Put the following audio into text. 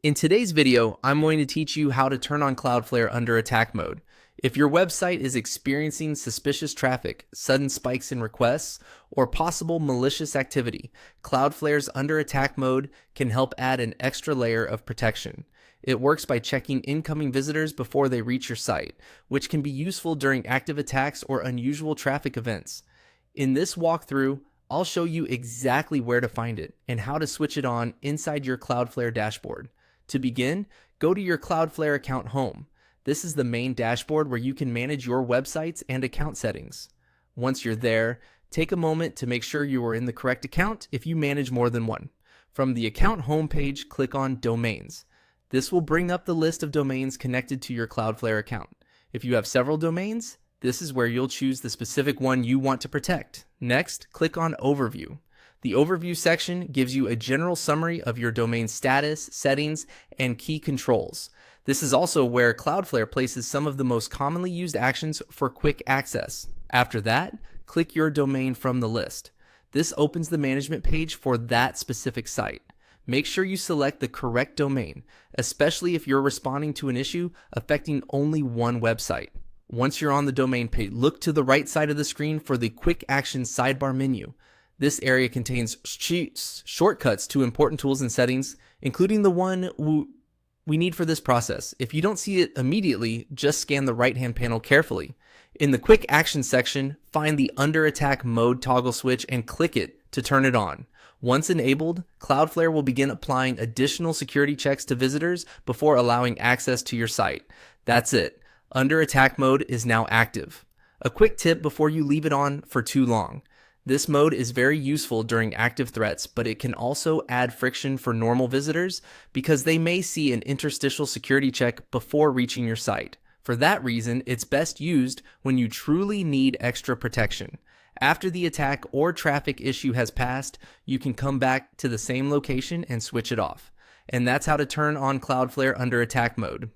In today's video, I'm going to teach you how to turn on Cloudflare under attack mode. If your website is experiencing suspicious traffic, sudden spikes in requests, or possible malicious activity, Cloudflare's under attack mode can help add an extra layer of protection. It works by checking incoming visitors before they reach your site, which can be useful during active attacks or unusual traffic events. In this walkthrough, I'll show you exactly where to find it and how to switch it on inside your Cloudflare dashboard. To begin, go to your Cloudflare account home. This is the main dashboard where you can manage your websites and account settings. Once you're there, take a moment to make sure you are in the correct account if you manage more than one. From the account homepage, click on Domains. This will bring up the list of domains connected to your Cloudflare account. If you have several domains, this is where you'll choose the specific one you want to protect. Next, click on Overview. The Overview section gives you a general summary of your domain status, settings, and key controls. This is also where Cloudflare places some of the most commonly used actions for quick access. After that, click your domain from the list. This opens the management page for that specific site. Make sure you select the correct domain, especially if you're responding to an issue affecting only one website. Once you're on the domain page, look to the right side of the screen for the Quick Actions sidebar menu. This area contains shortcuts to important tools and settings, including the one we need for this process. If you don't see it immediately, just scan the right-hand panel carefully. In the Quick Action section, find the Under Attack Mode toggle switch and click it to turn it on. Once enabled, Cloudflare will begin applying additional security checks to visitors before allowing access to your site. That's it. Under Attack Mode is now active. A quick tip before you leave it on for too long. This mode is very useful during active threats, but it can also add friction for normal visitors because they may see an interstitial security check before reaching your site. For that reason, it's best used when you truly need extra protection. After the attack or traffic issue has passed, you can come back to the same location and switch it off. And that's how to turn on Cloudflare under attack mode.